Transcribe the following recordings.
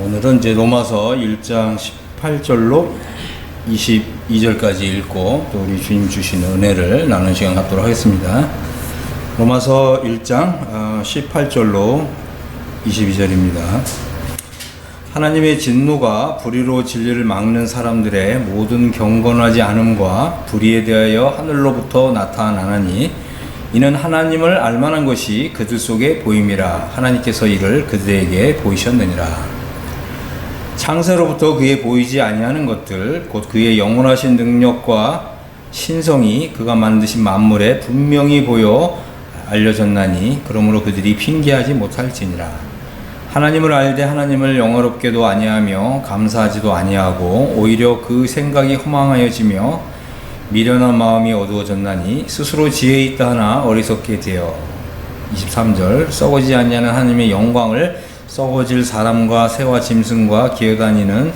오늘은 이제 로마서 1장 18절로 22절까지 읽고 또 우리 주님 주신 은혜를 나누는 시간 갖도록 하겠습니다. 로마서 1장 18절로 22절입니다. 하나님의 진노가 불의로 진리를 막는 사람들의 모든 경건하지 않음과 불의에 대하여 하늘로부터 나타나나니 이는 하나님을 알만한 것이 그들 속에 보임이라. 하나님께서 이를 그들에게 보이셨느니라. 창세로부터 그에 보이지 아니하는 것들 곧 그의 영원하신 능력과 신성이 그가 만드신 만물에 분명히 보여 알려졌나니 그러므로 그들이 핑계하지 못할지니라. 하나님을 알되 하나님을 영화롭게도 아니하며 감사하지도 아니하고 오히려 그 생각이 허망하여지며 미련한 마음이 어두워졌나니 스스로 지혜 있다 하나 어리석게 되어 23절 썩어지지 아니하는 하나님의 영광을 썩어질 사람과 새와 짐승과 기어다니는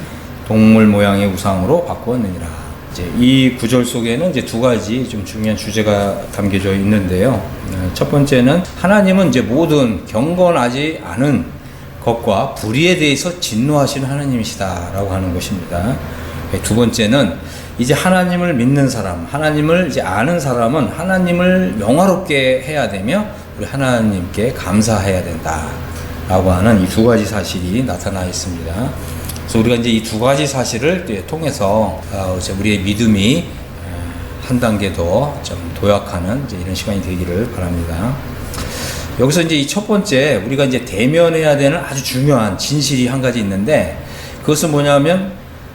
동물 모양의 우상으로 바꾸었느니라. 이제 이 구절 속에는 이제 두 가지 좀 중요한 주제가 담겨져 있는데요. 첫 번째는 하나님은 이제 모든 경건하지 않은 것과 불의에 대해서 진노하시는 하나님이시다라고 하는 것입니다. 두 번째는 이제 하나님을 믿는 사람, 하나님을 이제 아는 사람은 하나님을 영화롭게 해야 되며 우리 하나님께 감사해야 된다라고 하는 이 두 가지 사실이 나타나 있습니다. 그래서 우리가 이제 이 두 가지 사실을 통해서 우리의 믿음이 한 단계 더 좀 도약하는 이제 이런 시간이 되기를 바랍니다. 여기서 이제 이 첫 번째 우리가 이제 대면해야 되는 아주 중요한 진실이 한 가지 있는데 그것은 뭐냐면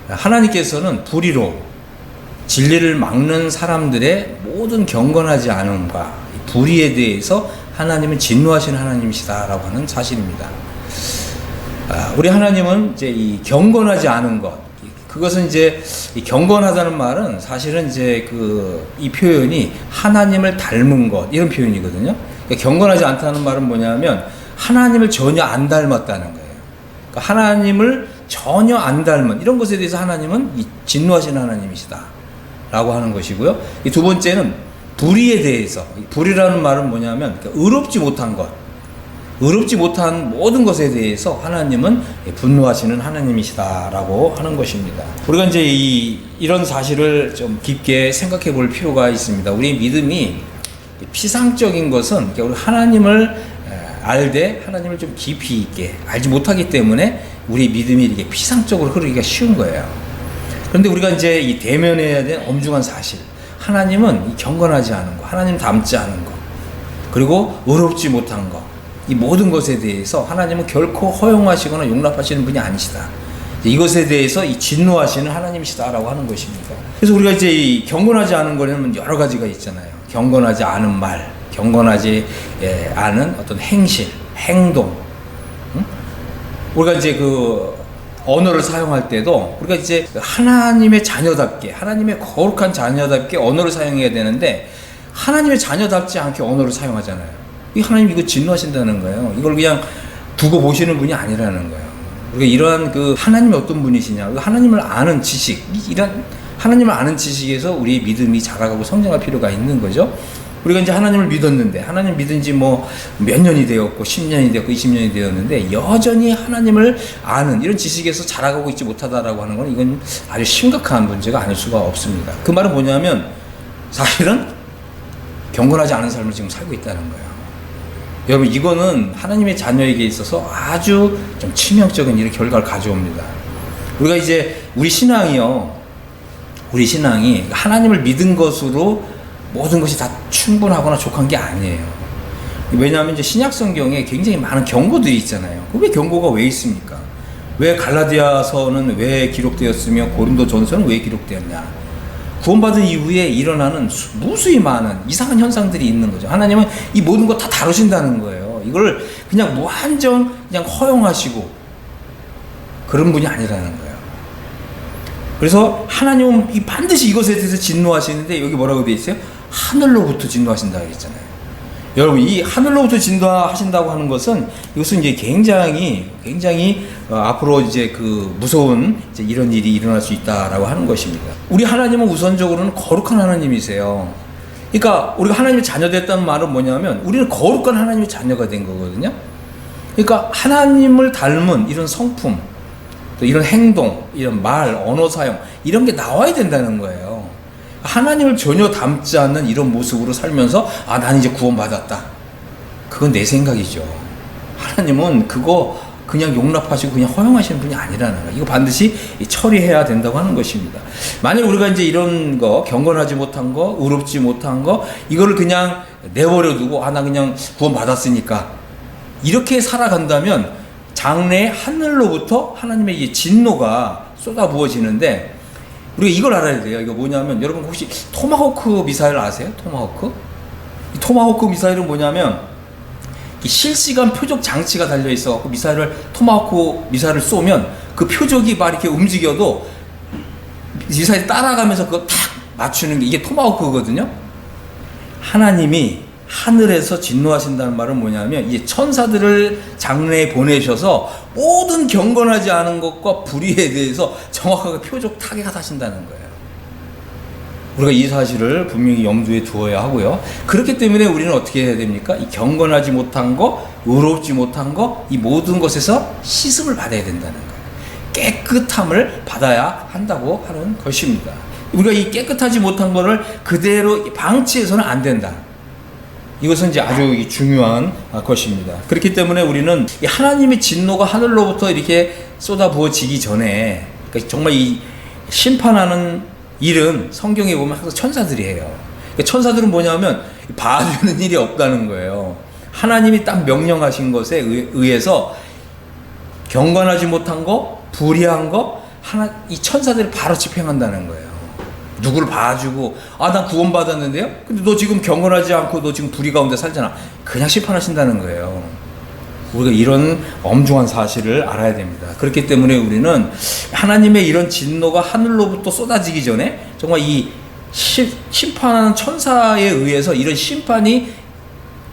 하나님께서는 불의로 진리를 막는 사람들의 모든 경건하지 않음과 불의에 대해서 하나님은 진노하시는 하나님이시다라고 하는 사실입니다. 우리 하나님은 이제 이 경건하지 않은 것, 그것은 이제 이 경건하다는 말은 사실은 이제 이 표현이 하나님을 닮은 것 이런 표현이거든요. 그러니까 경건하지 않다는 말은 뭐냐면 하나님을 전혀 안 닮았다는 거예요. 그러니까 하나님을 전혀 안 닮은 이런 것에 대해서 하나님은 진노하시는 하나님이시다라고 하는 것이고요. 이 두 번째는 불의에 대해서, 불의라는 말은 뭐냐면 의롭지 못한 것, 의롭지 못한 모든 것에 대해서 하나님은 분노하시는 하나님이시다라고 하는 것입니다. 우리가 이제 이런 사실을 좀 깊게 생각해 볼 필요가 있습니다. 우리 믿음이 피상적인 것은 우리 하나님을 알되 하나님을 좀 깊이 있게 알지 못하기 때문에 우리 믿음이 이렇게 피상적으로 흐르기가 쉬운 거예요. 그런데 우리가 이제 이 대면해야 되는 엄중한 사실, 하나님은 경건하지 않은 것, 하나님 닮지 않은 것, 그리고 의롭지 못한 것, 이 모든 것에 대해서 하나님은 결코 허용하시거나 용납하시는 분이 아니시다. 이것에 대해서 이 진노하시는 하나님이시다라고 하는 것입니다. 그래서 우리가 이제 이 경건하지 않은 거는 여러 가지가 있잖아요. 경건하지 않은 말, 경건하지 않은 어떤 행실, 행동. 우리가 이제 언어를 사용할 때도 우리가 이제 하나님의 자녀답게, 하나님의 거룩한 자녀답게 언어를 사용해야 되는데 하나님의 자녀답지 않게 언어를 사용하잖아요. 이 하나님 이거 진노하신다는 거예요. 이걸 그냥 두고 보시는 분이 아니라는 거예요. 우리가 이러한 하나님이 어떤 분이시냐, 하나님을 아는 지식, 이런 하나님을 아는 지식에서 우리의 믿음이 자라가고 성장할 필요가 있는 거죠. 우리가 이제 하나님을 믿었는데, 하나님 믿은 지 몇 년이 되었고, 10년이 되었고, 20년이 되었는데, 여전히 하나님을 아는 이런 지식에서 자라가고 있지 못하다라고 하는 건 이건 아주 심각한 문제가 아닐 수가 없습니다. 그 말은 뭐냐면, 사실은 경건하지 않은 삶을 지금 살고 있다는 거예요. 여러분, 이거는 하나님의 자녀에게 있어서 아주 좀 치명적인 이런 결과를 가져옵니다. 우리가 이제 우리 신앙이 하나님을 믿은 것으로 모든 것이 다 충분하거나 족한 게 아니에요. 왜냐하면 이제 신약 성경에 굉장히 많은 경고들이 있잖아요. 왜 경고가 왜 있습니까? 왜 갈라디아서는 왜 기록되었으며 고린도전서는 왜 기록되었냐? 구원받은 이후에 일어나는 무수히 많은 이상한 현상들이 있는 거죠. 하나님은 이 모든 거 다 다루신다는 거예요. 이걸 그냥 무한정 그냥 허용하시고 그런 분이 아니라는 거예요. 그래서 하나님은 반드시 이것에 대해서 진노하시는데 여기 뭐라고 되어 있어요? 하늘로부터 진노하신다고 했잖아요. 여러분, 이 하늘로부터 진노하신다고 하는 것은 이것은 이제 굉장히 앞으로 이제 무서운 이제 이런 일이 일어날 수 있다라고 하는 것입니다. 우리 하나님은 우선적으로는 거룩한 하나님이세요. 그러니까 우리가 하나님의 자녀 됐다는 말은 뭐냐면 우리는 거룩한 하나님의 자녀가 된 거거든요. 그러니까 하나님을 닮은 이런 성품, 또 이런 행동, 이런 말, 언어 사용 이런 게 나와야 된다는 거예요. 하나님을 전혀 닮지 않는 이런 모습으로 살면서 난 이제 구원받았다. 그건 내 생각이죠. 하나님은 그거 그냥 용납하시고 그냥 허용하시는 분이 아니라는 거예요. 이거 반드시 처리해야 된다고 하는 것입니다. 만약 우리가 이제 이런 거, 경건하지 못한 거, 의롭지 못한 거, 이거를 그냥 내버려 두고, 나 그냥 구원받았으니까. 이렇게 살아간다면, 장래 하늘로부터 하나님의 이 진노가 쏟아 부어지는데, 우리가 이걸 알아야 돼요. 이거 뭐냐면, 여러분 혹시 토마호크 미사일 아세요? 토마호크? 이 토마호크 미사일은 뭐냐면, 실시간 표적 장치가 달려 있어 갖고 토마호크 미사일을 쏘면 그 표적이 막 이렇게 움직여도 미사일이 따라가면서 그거 탁 맞추는 게 이게 토마호크거든요. 하나님이 하늘에서 진노하신다는 말은 뭐냐면 이제 천사들을 장래에 보내셔서 모든 경건하지 않은 것과 불의에 대해서 정확하게 표적 타격하신다는 거예요. 우리가 이 사실을 분명히 염두에 두어야 하고요. 그렇기 때문에 우리는 어떻게 해야 됩니까? 이 경건하지 못한 거, 의롭지 못한 거, 이 모든 것에서 씻음을 받아야 된다는 거예요. 깨끗함을 받아야 한다고 하는 것입니다. 우리가 이 깨끗하지 못한 거를 그대로 방치해서는 안 된다. 이것은 이제 아주 중요한 것입니다. 그렇기 때문에 우리는 이 하나님의 진노가 하늘로부터 이렇게 쏟아부어지기 전에, 그러니까 정말 이 심판하는 일은 성경에 보면 항상 천사들이 해요. 그러니까 천사들은 뭐냐면 봐주는 일이 없다는 거예요. 하나님이 딱 명령하신 것에 의해서 경건하지 못한 거, 불의한 거, 이 천사들이 바로 집행한다는 거예요. 누구를 봐주고, 난 구원받았는데요? 근데 너 지금 경건하지 않고 너 지금 불의 가운데 살잖아. 그냥 심판하신다는 거예요. 우리가 이런 엄중한 사실을 알아야 됩니다. 그렇기 때문에 우리는 하나님의 이런 진노가 하늘로부터 쏟아지기 전에 정말 이 심판하는 천사에 의해서 이런 심판이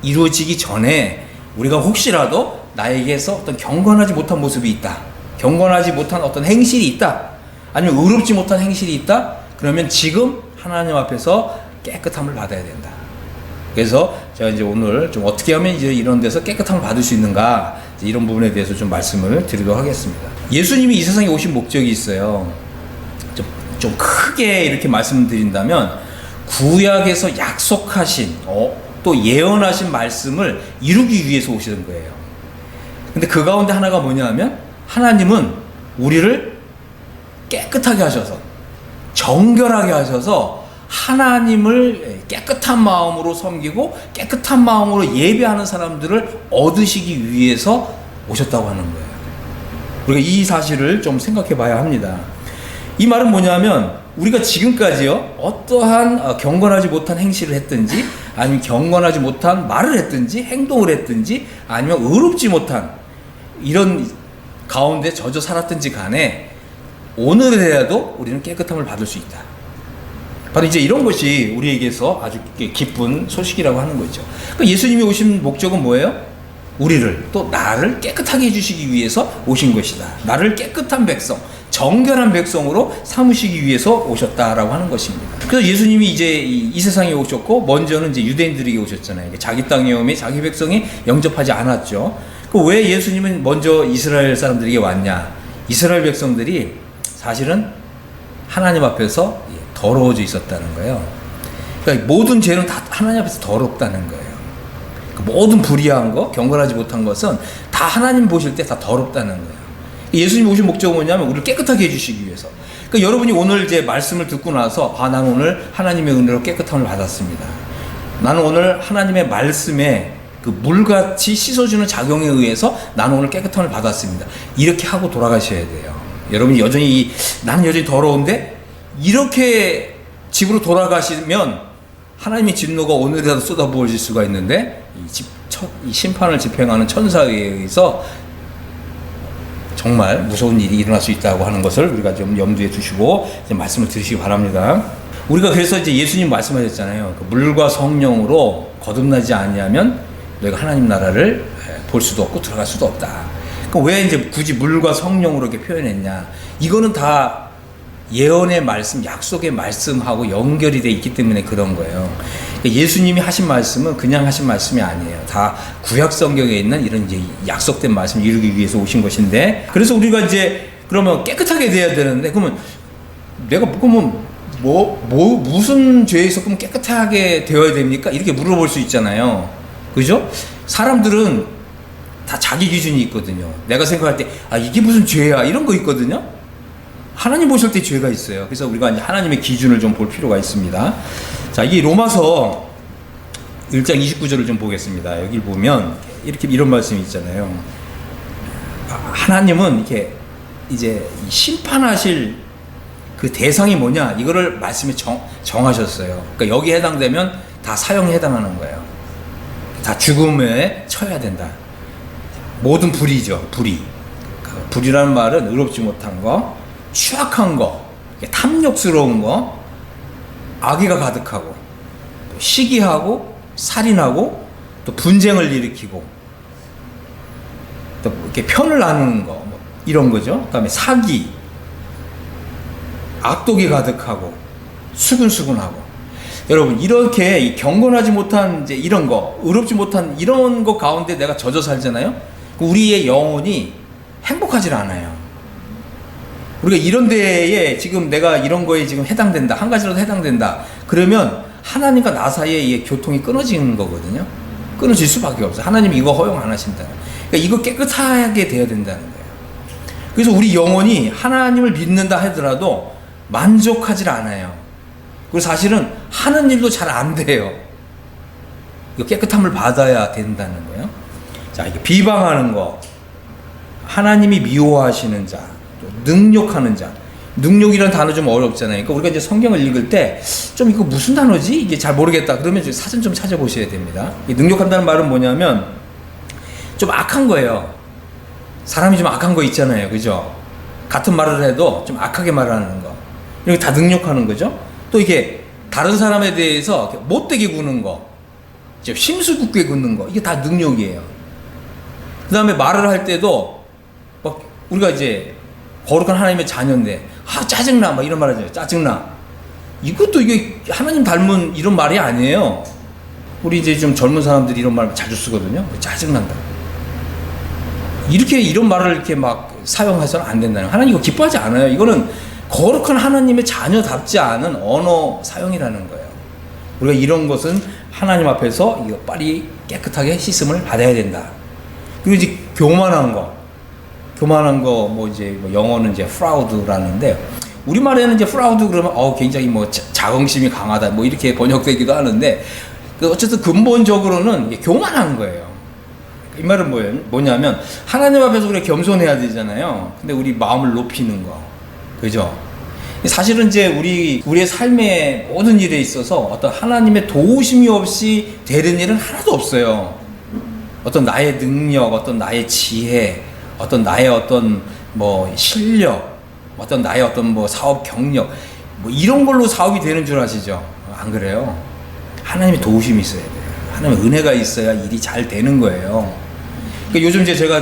이루어지기 전에 우리가 혹시라도 나에게서 어떤 경건하지 못한 모습이 있다, 경건하지 못한 어떤 행실이 있다, 아니면 의롭지 못한 행실이 있다, 그러면 지금 하나님 앞에서 깨끗함을 받아야 된다. 그래서 제가 이제 오늘 좀 어떻게 하면 이제 이런 데서 깨끗함을 받을 수 있는가, 이런 부분에 대해서 좀 말씀을 드리도록 하겠습니다. 예수님이 이 세상에 오신 목적이 있어요. 좀 크게 이렇게 말씀드린다면 구약에서 약속하신 또 예언하신 말씀을 이루기 위해서 오시는 거예요. 근데 그 가운데 하나가 뭐냐 하면 하나님은 우리를 깨끗하게 하셔서, 정결하게 하셔서 하나님을 깨끗한 마음으로 섬기고 깨끗한 마음으로 예배하는 사람들을 얻으시기 위해서 오셨다고 하는 거예요. 우리가 이 사실을 좀 생각해 봐야 합니다. 이 말은 뭐냐면 우리가 지금까지요, 어떠한 경건하지 못한 행실을 했든지, 아니면 경건하지 못한 말을 했든지, 행동을 했든지, 아니면 의롭지 못한 이런 가운데 젖어 살았든지 간에 오늘이라도 우리는 깨끗함을 받을 수 있다. 바로 이제 이런 것이 우리에게서 아주 기쁜 소식이라고 하는 거죠. 그러니까 예수님이 오신 목적은 뭐예요? 우리를, 또 나를 깨끗하게 해주시기 위해서 오신 것이다. 나를 깨끗한 백성, 정결한 백성으로 삼으시기 위해서 오셨다라고 하는 것입니다. 그래서 예수님이 이제 이 세상에 오셨고, 먼저는 이제 유대인들에게 오셨잖아요. 자기 땅에 오면 자기 백성이 영접하지 않았죠. 왜 예수님은 먼저 이스라엘 사람들에게 왔냐? 이스라엘 백성들이 사실은 하나님 앞에서 더러워져 있었다는 거예요. 그러니까 모든 죄는 다 하나님 앞에서 더럽다는 거예요. 모든 불의한 거, 경건하지 못한 것은 다 하나님 보실 때 다 더럽다는 거예요. 예수님 오신 목적은 뭐냐면 우리를 깨끗하게 해주시기 위해서. 그러니까 여러분이 오늘 이제 말씀을 듣고 나서 나는 오늘 하나님의 은혜로 깨끗함을 받았습니다. 나는 오늘 하나님의 말씀에 그 물같이 씻어주는 작용에 의해서 나는 오늘 깨끗함을 받았습니다. 이렇게 하고 돌아가셔야 돼요. 여러분이 여전히 나는 여전히 더러운데 이렇게 집으로 돌아가시면 하나님의 진노가 오늘이라도 쏟아부어질 수가 있는데 이 심판을 집행하는 천사에 의해서 정말 무서운 일이 일어날 수 있다고 하는 것을 우리가 좀 염두에 두시고 이제 말씀을 들으시기 바랍니다. 우리가 그래서 이제 예수님 말씀하셨잖아요. 물과 성령으로 거듭나지 아니하면 너희가 하나님 나라를 볼 수도 없고 들어갈 수도 없다. 그러니까 왜 이제 굳이 물과 성령으로 이렇게 표현했냐? 이거는 다 예언의 말씀, 약속의 말씀하고 연결이 돼 있기 때문에 그런 거예요. 예수님이 하신 말씀은 그냥 하신 말씀이 아니에요. 다 구약 성경에 있는 이런 이제 약속된 말씀을 이루기 위해서 오신 것인데, 그래서 우리가 이제 그러면 깨끗하게 돼야 되는데, 그러면 내가 그러면 무슨 죄에 있었으면 깨끗하게 되어야 됩니까? 이렇게 물어볼 수 있잖아요. 그죠? 사람들은 다 자기 기준이 있거든요. 내가 생각할 때, 이게 무슨 죄야? 이런 거 있거든요. 하나님 보실 때 죄가 있어요. 그래서 우리가 이제 하나님의 기준을 좀 볼 필요가 있습니다. 자, 이게 로마서 1장 29절을 좀 보겠습니다. 여기 보면 이런 말씀이 있잖아요. 하나님은 이렇게 이제 심판하실 그 대상이 뭐냐, 이거를 말씀에 정하셨어요. 그러니까 여기에 해당되면 다 사형에 해당하는 거예요. 다 죽음에 처해야 된다. 모든 불의죠. 불의라는 말은 의롭지 못한 거, 추악한 거, 탐욕스러운 거, 악의가 가득하고, 시기하고, 살인하고, 또 분쟁을 일으키고, 또 이렇게 편을 나누는 거, 이런 거죠. 그다음에 사기, 악독이 가득하고, 수근수근하고. 여러분, 이렇게 경건하지 못한 이제 이런 거, 의롭지 못한 이런 거 가운데 내가 젖어 살잖아요. 우리의 영혼이 행복하지 않아요. 우리가 이런 데에 지금 내가 이런 거에 지금 해당된다, 한 가지라도 해당된다, 그러면 하나님과 나 사이에 이 교통이 끊어지는 거거든요. 끊어질 수밖에 없어요. 하나님이 이거 허용 안 하신다. 그러니까 이거 깨끗하게 돼야 된다는 거예요. 그래서 우리 영혼이 하나님을 믿는다 하더라도 만족하지 않아요. 그리고 사실은 하는 일도 잘 안 돼요. 이거 깨끗함을 받아야 된다는 거예요. 자, 이게 비방하는 거, 하나님이 미워하시는 자, 또 능욕하는 자. 능욕이라는 단어 좀 어렵잖아요. 그러니까 우리가 이제 성경을 읽을 때 좀 이거 무슨 단어지? 이게 잘 모르겠다. 그러면 이제 사전 좀 찾아보셔야 됩니다. 이 능욕한다는 말은 뭐냐면 좀 악한 거예요. 사람이 좀 악한 거 있잖아요. 그죠? 같은 말을 해도 좀 악하게 말하는 거. 이게 다 능욕하는 거죠. 또 이게 다른 사람에 대해서 못되게 구는 거, 심술궂게 굽는 거, 이게 다 능욕이에요. 그 다음에 말을 할 때도 막 우리가 이제 거룩한 하나님의 자녀인데 짜증나 막 이런 말 하잖아요. 짜증나. 이것도 이게 하나님 닮은 이런 말이 아니에요. 우리 이제 좀 젊은 사람들이 이런 말 자주 쓰거든요. 짜증난다. 이런 말을 이렇게 막 사용해서는 안 된다는. 하나님 이거 기뻐하지 않아요. 이거는 거룩한 하나님의 자녀답지 않은 언어 사용이라는 거예요. 우리가 이런 것은 하나님 앞에서 이거 빨리 깨끗하게 씻음을 받아야 된다. 그리고 이제 교만한 거 뭐 이제 영어는 이제 프라우드라는데, 우리말에는 이제 프라우드 그러면 굉장히 뭐 자긍심이 강하다 뭐 이렇게 번역되기도 하는데, 어쨌든 근본적으로는 교만한 거예요. 이 말은 뭐냐면 하나님 앞에서 우리가 겸손해야 되잖아요. 근데 우리 마음을 높이는 거, 그죠? 사실은 이제 우리의 삶의 모든 일에 있어서 어떤 하나님의 도우심이 없이 되는 일은 하나도 없어요. 어떤 나의 능력, 어떤 나의 지혜, 어떤 나의 어떤 뭐 실력, 어떤 나의 어떤 뭐 사업 경력, 뭐 이런 걸로 사업이 되는 줄 아시죠? 안 그래요? 하나님의 도우심이 있어야 돼요. 하나님의 은혜가 있어야 일이 잘 되는 거예요. 그러니까 요즘 제가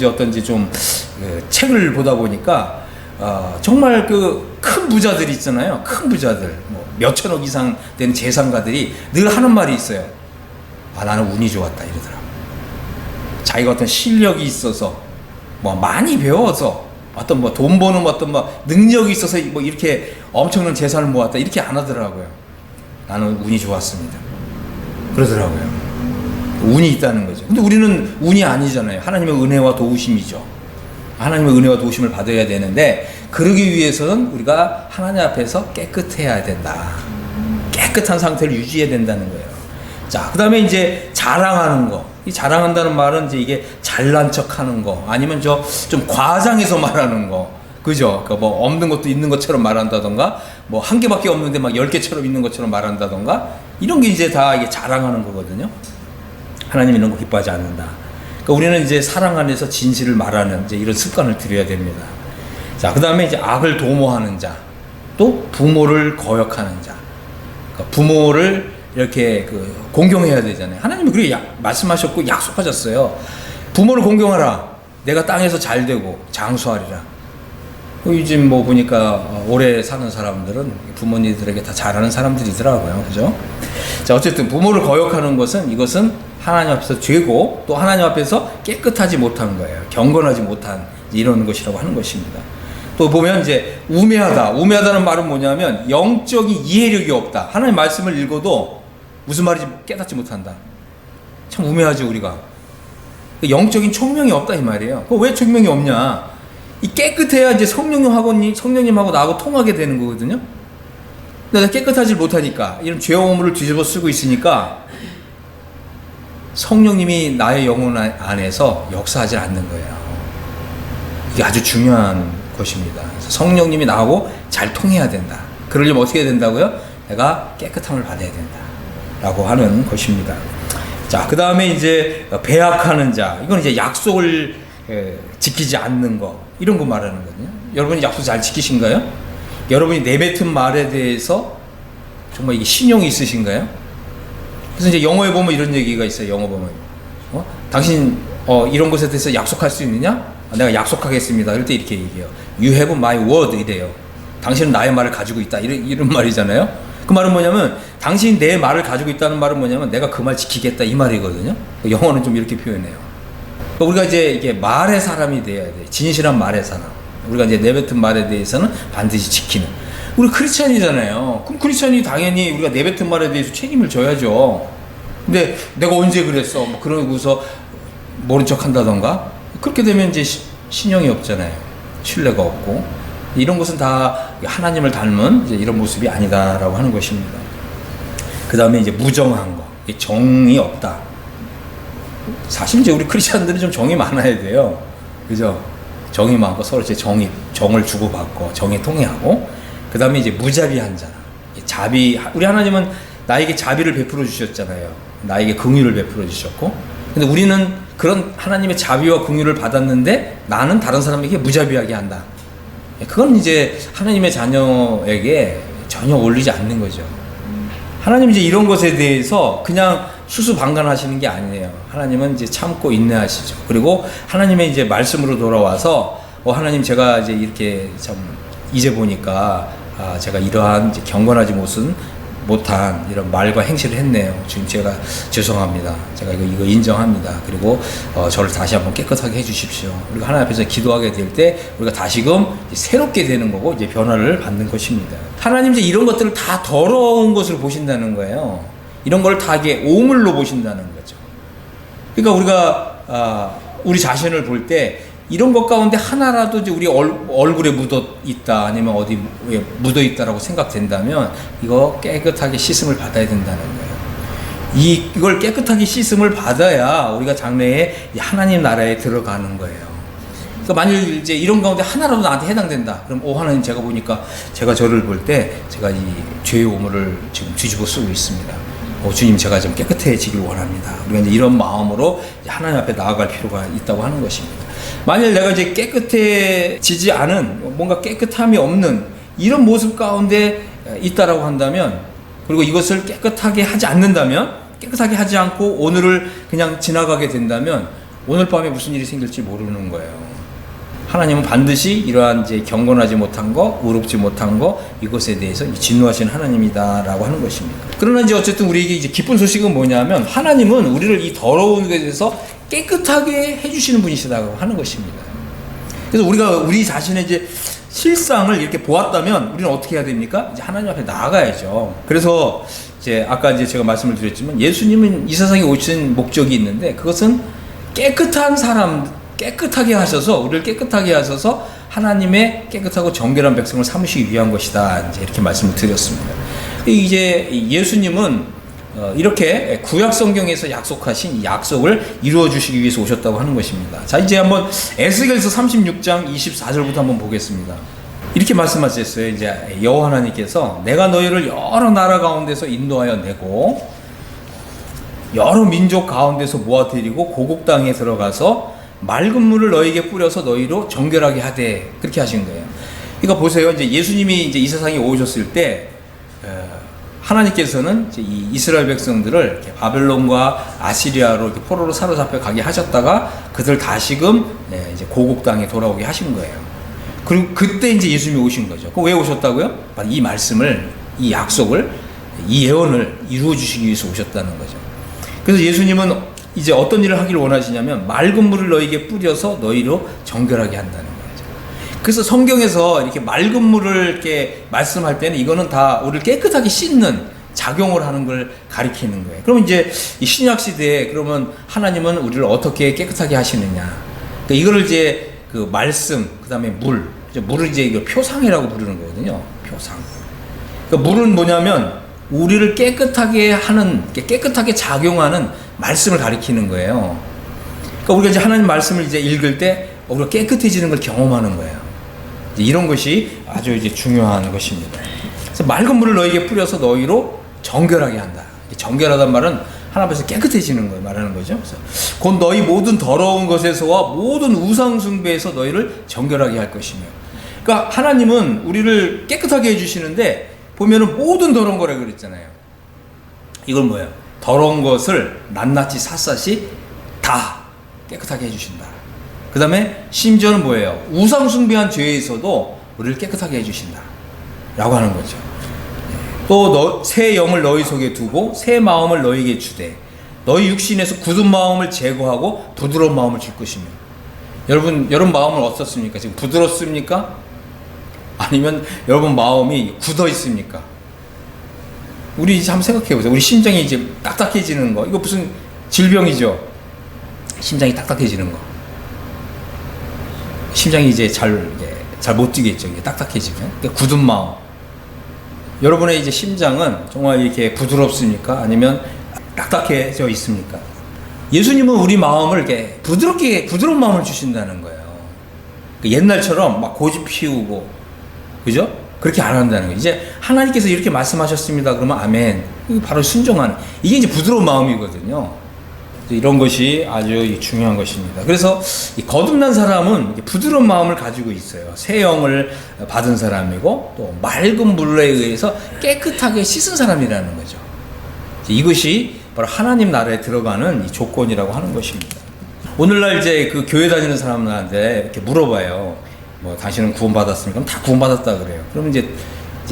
어떤 좀 책을 보다 보니까 정말 그 큰 부자들이 있잖아요. 큰 부자들, 뭐 몇천억 이상 되는 재산가들이 늘 하는 말이 있어요. 나는 운이 좋았다 이러더라고. 자기가 어떤 실력이 있어서, 뭐 많이 배워서, 어떤 뭐 돈 버는 어떤 뭐 능력이 있어서 뭐 이렇게 엄청난 재산을 모았다 이렇게 안 하더라고요. 나는 운이 좋았습니다. 그러더라고요. 운이 있다는 거죠. 근데 우리는 운이 아니잖아요. 하나님의 은혜와 도우심이죠. 하나님의 은혜와 도우심을 받아야 되는데, 그러기 위해서는 우리가 하나님 앞에서 깨끗해야 된다. 깨끗한 상태를 유지해야 된다는 거예요. 자, 그 다음에 이제 자랑하는 거. 이 자랑한다는 말은 이제 이게 잘난 척 하는 거, 아니면 좀 과장해서 말하는 거. 그죠? 그러니까 뭐 없는 것도 있는 것처럼 말한다던가, 뭐 한 개밖에 없는데 막 10개처럼 있는 것처럼 말한다던가, 이런 게 이제 다 이게 자랑하는 거거든요. 하나님 이런 거 기뻐하지 않는다. 그러니까 우리는 이제 사랑 안에서 진실을 말하는 이제 이런 습관을 들여야 됩니다. 자, 그 다음에 이제 악을 도모하는 자, 또 부모를 거역하는 자. 그러니까 부모를 이렇게 공경해야 되잖아요. 하나님이 그렇게 말씀하셨고 약속하셨어요. 부모를 공경하라. 내가 땅에서 잘 되고 장수하리라. 요즘 뭐 보니까 오래 사는 사람들은 부모님들에게 다 잘하는 사람들이더라고요. 그죠? 자, 어쨌든 부모를 거역하는 이것은 하나님 앞에서 죄고, 또 하나님 앞에서 깨끗하지 못한 거예요. 경건하지 못한 이런 것이라고 하는 것입니다. 또 보면 이제 우매하다. 우매하다는 말은 뭐냐면 영적인 이해력이 없다. 하나님의 말씀을 읽어도 무슨 말인지 깨닫지 못한다. 참 우매하죠, 우리가. 영적인 총명이 없다 이 말이에요. 왜 총명이 없냐? 이 깨끗해야 이제 성령님하고 나하고 통하게 되는 거거든요. 근데 내가 깨끗하지 못하니까 이런 죄어물을 뒤집어 쓰고 있으니까 성령님이 나의 영혼 안에서 역사하지 않는 거예요. 이게 아주 중요한 것입니다. 성령님이 나하고 잘 통해야 된다. 그러려면 어떻게 해야 된다고요? 내가 깨끗함을 받아야 된다 라고 하는 것입니다. 자, 그 다음에 이제 배약하는 자, 이건 이제 약속을 지키지 않는 거, 이런 거 말하는 거거든요. 여러분이 약속 잘 지키신가요? 여러분이 내뱉은 말에 대해서 정말 이게 신용이 있으신가요? 그래서 이제 영어에 보면 이런 얘기가 있어요. 영어 보면 당신 이런 것에 대해서 약속할 수 있느냐? 내가 약속하겠습니다. 이럴 때 이렇게 얘기해요. You have my word 이래요. 당신은 나의 말을 가지고 있다. 이런 말이잖아요. 그 말은 뭐냐면 당신이 내 말을 가지고 있다는 말은 뭐냐면 내가 그 말 지키겠다 이 말이거든요. 영어는 좀 이렇게 표현해요. 우리가 이제 이게 말의 사람이 돼야 돼. 진실한 말의 사람. 우리가 이제 내뱉은 말에 대해서는 반드시 지키는. 우리 크리스찬이잖아요. 그럼 크리스찬이 당연히 우리가 내뱉은 말에 대해서 책임을 져야죠. 근데 내가 언제 그랬어? 뭐 그러고서 모른 척 한다던가. 그렇게 되면 이제 신용이 없잖아요. 신뢰가 없고. 이런 것은 다 하나님을 닮은 이제 이런 모습이 아니다라고 하는 것입니다. 그 다음에 이제 무정한 거. 정이 없다. 사실 이제 우리 크리스찬들은 좀 정이 많아야 돼요. 그죠? 정이 많고 서로 이제 정을 주고받고 정에 통해하고, 그 다음에 이제 무자비한 자. 우리 하나님은 나에게 자비를 베풀어 주셨잖아요. 나에게 긍휼을 베풀어 주셨고, 근데 우리는 그런 하나님의 자비와 긍휼을 받았는데 나는 다른 사람에게 무자비하게 한다. 그건 이제 하나님의 자녀에게 전혀 어울리지 않는 거죠. 하나님은 이제 이런 것에 대해서 그냥 수수방관하시는 게 아니에요. 하나님은 이제 참고 인내하시죠. 그리고 하나님의 이제 말씀으로 돌아와서 하나님 제가 이제 이렇게 참 이제 보니까 제가 이러한 이제 경건하지 못한 이런 말과 행실을 했네요. 지금 제가 죄송합니다. 제가 이거 인정합니다. 그리고 저를 다시 한번 깨끗하게 해주십시오. 우리가 하나님 앞에서 기도하게 될 때 우리가 다시금 새롭게 되는 거고 이제 변화를 받는 것입니다. 하나님 이제 이런 것들을 다 더러운 것으로 보신다는 거예요. 이런 걸 다 이게 오물로 보신다는 거죠. 그러니까 우리가 우리 자신을 볼 때 이런 것 가운데 하나라도 이제 우리 얼굴에 묻어 있다, 아니면 어디 묻어 있다라고 생각된다면 이거 깨끗하게 씻음을 받아야 된다는 거예요. 이걸 깨끗하게 씻음을 받아야 우리가 장래에 하나님 나라에 들어가는 거예요. 그러니까 만일 이제 이런 가운데 하나라도 나한테 해당된다, 그럼 하나님 제가 보니까 제가 저를 볼 때 제가 이 죄의 오물을 지금 뒤집어 쓰고 있습니다. 주님 제가 좀 깨끗해지길 원합니다. 우리가 이제 이런 마음으로 하나님 앞에 나아갈 필요가 있다고 하는 것입니다. 만일 내가 이제 깨끗해지지 않은, 뭔가 깨끗함이 없는 이런 모습 가운데 있다라고 한다면, 그리고 이것을 깨끗하게 하지 않는다면, 깨끗하게 하지 않고 오늘을 그냥 지나가게 된다면 오늘 밤에 무슨 일이 생길지 모르는 거예요. 하나님은 반드시 이러한 이제 경건하지 못한 거, 의롭지 못한 거, 이것에 대해서 진노하신 하나님이다라고 하는 것입니다. 그러나 이제 어쨌든 우리에게 이제 기쁜 소식은 뭐냐면 하나님은 우리를 이 더러운 것에 대해서 깨끗하게 해주시는 분이시다고 하는 것입니다. 그래서 우리가 우리 자신의 이제 실상을 이렇게 보았다면 우리는 어떻게 해야 됩니까? 이제 하나님 앞에 나아가야죠. 그래서 이제 아까 이제 제가 말씀을 드렸지만 예수님은 이 세상에 오신 목적이 있는데 그것은 깨끗한 사람, 깨끗하게 하셔서 우리를 깨끗하게 하셔서 하나님의 깨끗하고 정결한 백성을 삼으시기 위한 것이다. 이제 이렇게 말씀을 드렸습니다. 이제 예수님은 이렇게 구약 성경에서 약속하신 약속을 이루어 주시기 위해서 오셨다고 하는 것입니다. 자, 이제 한번 에스겔서 36장 24절부터 한번 보겠습니다. 이렇게 말씀하셨어요. 이제 여호와 하나님께서 내가 너희를 여러 나라 가운데서 인도하여 내고 여러 민족 가운데서 모아들이고 고국 땅에 들어가서 맑은 물을 너희에게 뿌려서 너희로 정결하게 하되, 그렇게 하신 거예요. 그러니까 보세요. 이제 예수님이 이제 이 세상에 오셨을 때 하나님께서는 이제 이 이스라엘 백성들을 이렇게 바벨론과 아시리아로 이렇게 포로로 사로잡혀 가게 하셨다가 그들 다시금 이제 고국 땅에 돌아오게 하신 거예요. 그리고 그때 이제 예수님이 오신 거죠. 왜 오셨다고요? 바로 이 말씀을, 이 약속을, 이 예언을 이루어 주시기 위해서 오셨다는 거죠. 그래서 예수님은 이제 어떤 일을 하기를 원하시냐면 맑은 물을 너희에게 뿌려서 너희로 정결하게 한다는 거죠. 그래서 성경에서 이렇게 맑은 물을 이렇게 말씀할 때는 이거는 다 우리를 깨끗하게 씻는 작용을 하는 걸 가리키는 거예요. 그러면 이제 이 신약 시대에 그러면 하나님은 우리를 어떻게 깨끗하게 하시느냐? 그러니까 이거를 이제 그 말씀, 그다음에 물, 물을 이제 이거 표상이라고 부르는 거거든요. 표상. 그러니까 물은 뭐냐면 우리를 깨끗하게 하는, 깨끗하게 작용하는 말씀을 가리키는 거예요. 그러니까 우리가 이제 하나님 말씀을 이제 읽을 때 우리가 깨끗해지는 걸 경험하는 거예요. 이제 이런 것이 아주 이제 중요한 것입니다. 그래서 맑은 물을 너희에게 뿌려서 너희로 정결하게 한다. 정결하단 말은 하나님 앞에서 깨끗해지는 걸 말하는 거죠. 그래서 곧 너희 모든 더러운 것에서와 모든 우상 숭배에서 너희를 정결하게 할 것이며. 그러니까 하나님은 우리를 깨끗하게 해주시는데 보면은 모든 더러운 거라고 그랬잖아요. 이건 뭐예요? 더러운 것을 낱낱이 샅샅이 다 깨끗하게 해주신다. 그 다음에 심지어는 뭐예요? 우상 숭배한 죄에서도 우리를 깨끗하게 해주신다 라고 하는 거죠. 또 새 영을 너희 속에 두고 새 마음을 너희에게 주되 너희 육신에서 굳은 마음을 제거하고 부드러운 마음을 줄 것이며. 여러분 마음은 어떻습니까? 지금 부드럽습니까? 아니면 여러분 마음이 굳어 있습니까? 우리 이제 한번 생각해 보세요. 우리 심장이 이제 딱딱해지는 거, 이거 무슨 질병이죠? 심장이 딱딱해지는 거. 심장이 이제 잘 못 뛰겠죠. 이게 딱딱해지면. 그러니까 굳은 마음. 여러분의 이제 심장은 정말 이렇게 부드럽습니까? 아니면 딱딱해져 있습니까? 예수님은 우리 마음을 이렇게 부드러운 마음을 주신다는 거예요. 옛날처럼 막 고집 피우고, 그죠? 그렇게 안 한다는 거예요. 이제 하나님께서 이렇게 말씀하셨습니다. 그러면 아멘. 이게 바로 순종하는, 이게 이제 부드러운 마음이거든요. 이런 것이 아주 중요한 것입니다. 그래서 이 거듭난 사람은 부드러운 마음을 가지고 있어요. 새 영을 받은 사람이고 또 맑은 물에 의해서 깨끗하게 씻은 사람이라는 거죠. 이것이 바로 하나님 나라에 들어가는 이 조건이라고 하는 것입니다. 오늘날 이제 그 교회 다니는 사람들한테 이렇게 물어봐요. 뭐 당신은 구원받았습니까? 그럼 다 구원받았다 그래요. 그러면 이제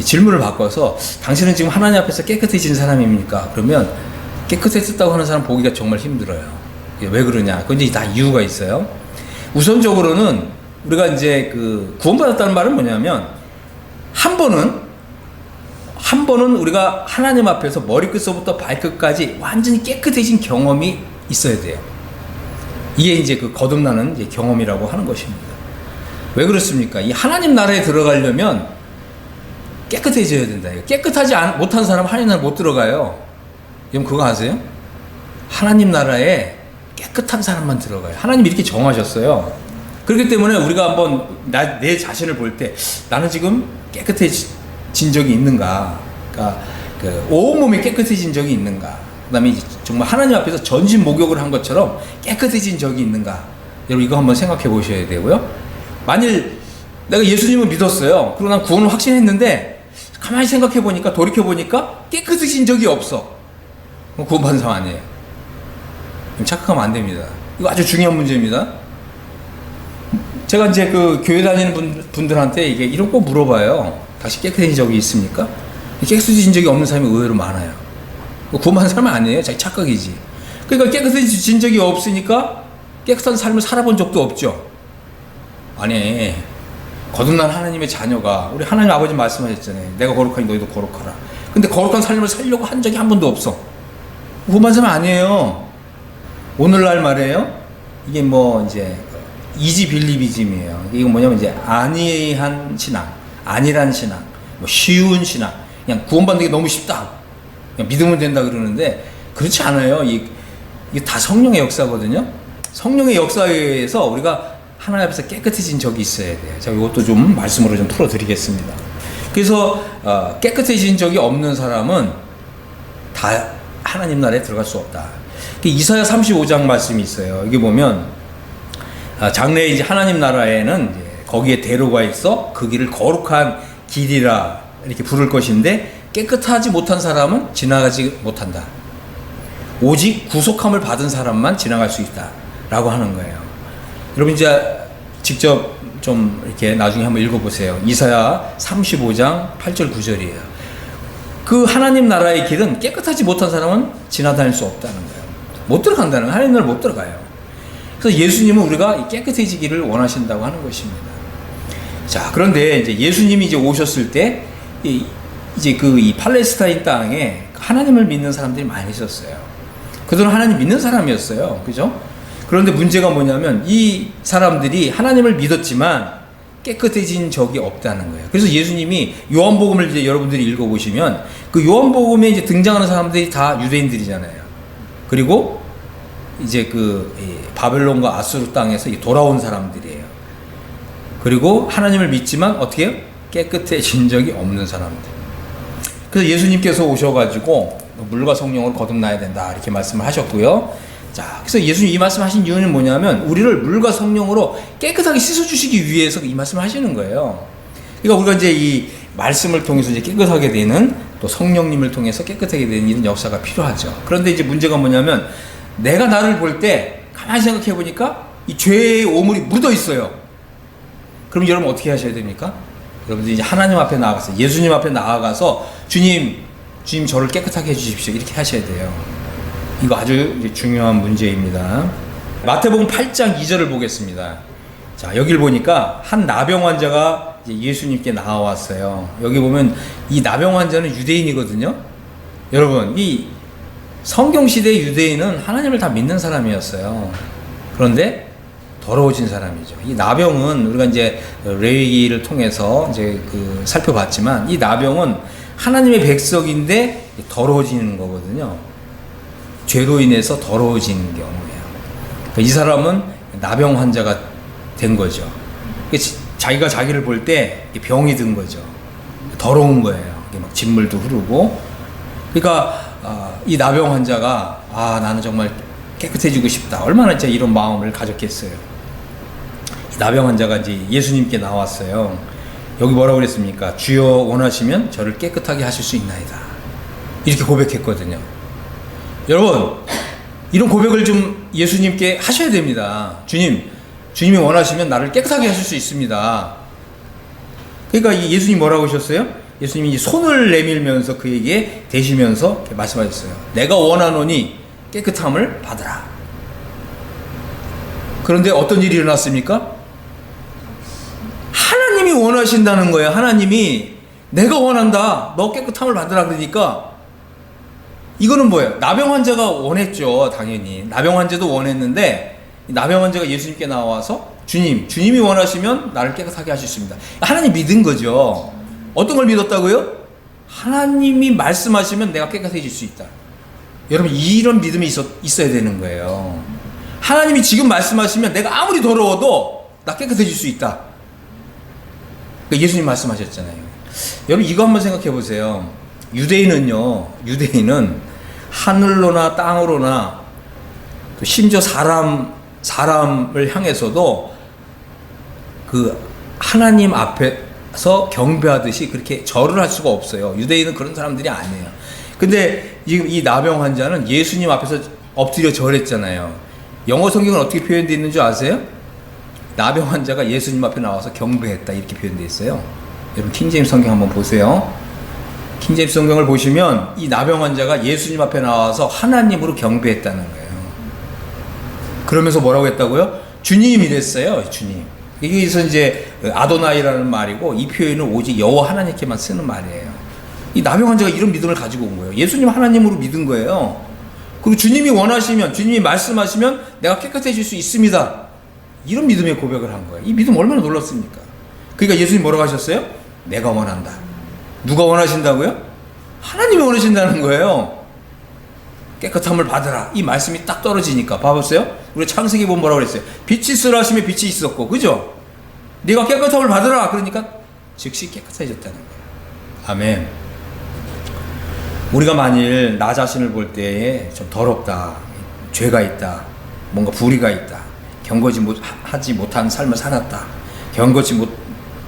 질문을 바꿔서 당신은 지금 하나님 앞에서 깨끗해진 사람입니까? 그러면 깨끗해졌다고 하는 사람 보기가 정말 힘들어요. 왜 그러냐? 그건 이제 다 이유가 있어요. 우선적으로는 우리가 이제 그 구원받았다는 말은 뭐냐면 한 번은 우리가 하나님 앞에서 머리끝서부터 발끝까지 완전히 깨끗해진 경험이 있어야 돼요. 이게 이제 그 거듭나는 이제 경험이라고 하는 것입니다. 왜 그렇습니까? 이 하나님 나라에 들어가려면 깨끗해져야 된다. 깨끗하지 못한 사람 하나님 나라에 못 들어가요. 여러분 그거 아세요? 하나님 나라에 깨끗한 사람만 들어가요. 하나님이 이렇게 정하셨어요. 그렇기 때문에 우리가 한번 내 자신을 볼 때 나는 지금 깨끗해진 적이 있는가? 그러니까 온몸이 깨끗해진 적이 있는가? 그 다음에 정말 하나님 앞에서 전신 목욕을 한 것처럼 깨끗해진 적이 있는가? 여러분 이거 한번 생각해 보셔야 되고요. 만일 내가 예수님을 믿었어요. 그리고 난 구원을 확신했는데 가만히 생각해 보니까, 돌이켜 보니까 깨끗해진 적이 없어. 구원받은 사람 아니에요. 착각하면 안 됩니다. 이거 아주 중요한 문제입니다. 제가 이제 그 교회 다니는 분들한테 이런 거 물어봐요. 당신 깨끗해진 적이 있습니까? 깨끗해진 적이 없는 사람이 의외로 많아요. 구원받은 사람은 아니에요. 자기 착각이지. 그러니까 깨끗해진 적이 없으니까 깨끗한 삶을 살아본 적도 없죠. 아니, 거듭난 하나님의 자녀가, 우리 하나님 아버지 말씀하셨잖아요. 내가 거룩하니 너희도 거룩하라. 근데 거룩한 삶을 살려고 한 적이 한 번도 없어. 구원받은 사람 아니에요. 오늘날 말이에요. 이게 뭐 이제 이지빌리비즘이에요. 이거 뭐냐면 이제 안이한 신앙, 안이란 신앙, 뭐 쉬운 신앙, 그냥 구원받는 게 너무 쉽다, 그냥 믿으면 된다 그러는데 그렇지 않아요. 이게 다 성령의 역사거든요. 성령의 역사에 의해서 우리가 하나님 앞에서 깨끗해진 적이 있어야 돼요. 제가 이것도 좀 말씀으로 좀 풀어드리겠습니다. 그래서 깨끗해진 적이 없는 사람은 다 하나님 나라에 들어갈 수 없다. 이사야 35장 말씀이 있어요. 여기 보면 장래에 이제 하나님 나라에는 이제 거기에 대로가 있어 그 길을 거룩한 길이라 이렇게 부를 것인데 깨끗하지 못한 사람은 지나가지 못한다. 오직 구속함을 받은 사람만 지나갈 수 있다라고 하는 거예요. 여러분 이제 직접 좀 이렇게 나중에 한번 읽어보세요. 이사야 35장 8절 9절이에요. 그 하나님 나라의 길은 깨끗하지 못한 사람은 지나다닐 수 없다는 거예요. 못 들어간다는 거예요. 하나님 나라 못 들어가요. 그래서 예수님은 우리가 깨끗해지기를 원하신다고 하는 것입니다. 자, 그런데 이제 예수님이 이제 오셨을 때 이제 이 팔레스타인 땅에 하나님을 믿는 사람들이 많이 있었어요. 그들은 하나님 믿는 사람이었어요. 그죠? 그런데 문제가 뭐냐면 이 사람들이 하나님을 믿었지만 깨끗해진 적이 없다는 거예요. 그래서 예수님이 요한복음을 이제 여러분들이 읽어보시면 그 요한복음에 이제 등장하는 사람들이 다 유대인들이잖아요. 그리고 이제 바벨론과 아수르 땅에서 돌아온 사람들이에요. 그리고 하나님을 믿지만 어떻게 해요? 깨끗해진 적이 없는 사람들. 그래서 예수님께서 오셔가지고 물과 성령으로 거듭나야 된다 이렇게 말씀을 하셨고요. 자, 그래서 예수님 이 말씀하신 이유는 뭐냐면 우리를 물과 성령으로 깨끗하게 씻어주시기 위해서 이 말씀을 하시는 거예요. 그러니까 우리가 이제 이 말씀을 통해서 이제 깨끗하게 되는, 또 성령님을 통해서 깨끗하게 되는 이런 역사가 필요하죠. 그런데 이제 문제가 뭐냐면 내가 나를 볼 때 가만히 생각해 보니까 이 죄의 오물이 묻어 있어요. 그럼 여러분 어떻게 하셔야 됩니까? 여러분들 이제 하나님 앞에 나아가서, 예수님 앞에 나아가서 주님 저를 깨끗하게 해주십시오 이렇게 하셔야 돼요. 이거 아주 중요한 문제입니다. 마태복음 8장 2절을 보겠습니다. 자, 여기를 보니까 한 나병 환자가 예수님께 나와왔어요. 여기 보면 이 나병 환자는 유대인이거든요. 여러분, 이 성경시대 유대인은 하나님을 다 믿는 사람이었어요. 그런데 더러워진 사람이죠. 이 나병은 우리가 이제 레위기를 통해서 이제 살펴봤지만 이 나병은 하나님의 백성인데 더러워지는 거거든요. 죄로 인해서 더러워지는 경우예요. 그러니까 이 사람은 나병 환자가 된 거죠. 자기가 자기를 볼 때 병이 든 거죠. 더러운 거예요. 막 진물도 흐르고. 그러니까 이 나병 환자가 나는 정말 깨끗해지고 싶다. 얼마나 진짜 이런 마음을 가졌겠어요. 나병 환자가 이제 예수님께 나왔어요. 여기 뭐라고 그랬습니까? 주여 원하시면 저를 깨끗하게 하실 수 있나이다. 이렇게 고백했거든요. 여러분, 이런 고백을 좀 예수님께 하셔야 됩니다. 주님이 원하시면 나를 깨끗하게 하실 수 있습니다. 그러니까 이 예수님 뭐라고 하셨어요? 예수님이 손을 내밀면서 그에게 대시면서 이렇게 말씀하셨어요. 내가 원하노니 깨끗함을 받으라. 그런데 어떤 일이 일어났습니까? 하나님이 원하신다는 거예요. 하나님이 내가 원한다. 너 깨끗함을 받으라 그러니까 이거는 뭐예요? 나병 환자가 원했죠. 당연히. 나병 환자도 원했는데 나병 환자가 예수님께 나와서 주님이 원하시면 나를 깨끗하게 하셨습니다. 하나님 믿은 거죠. 어떤 걸 믿었다고요? 하나님이 말씀하시면 내가 깨끗해질 수 있다. 여러분, 이런 믿음이 있어야 되는 거예요. 하나님이 지금 말씀하시면 내가 아무리 더러워도 나 깨끗해질 수 있다. 그러니까 예수님 말씀하셨잖아요. 여러분, 이거 한번 생각해 보세요. 유대인은 하늘로나 땅으로나 또 심지어 사람을 향해서도 하나님 앞에서 경배하듯이 그렇게 절을 할 수가 없어요. 유대인은 그런 사람들이 아니에요. 근데 지금 이 나병 환자는 예수님 앞에서 엎드려 절했잖아요. 영어 성경은 어떻게 표현되어 있는 줄 아세요? 나병 환자가 예수님 앞에 나와서 경배했다 이렇게 표현되어 있어요. 여러분, 킹제임스 성경 한번 보세요. 킹제임스 성경을 보시면 이 나병 환자가 예수님 앞에 나와서 하나님으로 경배했다는 거예요. 그러면서 뭐라고 했다고요? 주님이랬어요. 주님. 여기서 이제 아도나이라는 말이고 이 표현은 오직 여호와 하나님께만 쓰는 말이에요. 이 나병 환자가 이런 믿음을 가지고 온 거예요. 예수님 하나님으로 믿은 거예요. 그리고 주님이 원하시면, 주님이 말씀하시면 내가 깨끗해질 수 있습니다. 이런 믿음의 고백을 한 거예요. 이 믿음 얼마나 놀랐습니까? 그러니까 예수님 뭐라고 하셨어요? 내가 원한다. 누가 원하신다고요? 하나님이 원하신다는 거예요. 깨끗함을 받으라. 이 말씀이 딱 떨어지니까 봐보세요. 우리 창세기 보면 뭐라고 그랬어요? 빛이 있으라 하시면 빛이 있었고, 그죠? 네가 깨끗함을 받으라. 그러니까 즉시 깨끗해졌다는 거예요. 아멘. 우리가 만일 나 자신을 볼 때에 좀 더럽다, 죄가 있다, 뭔가 불의가 있다, 경거하지 못한 삶을 살았다, 경거지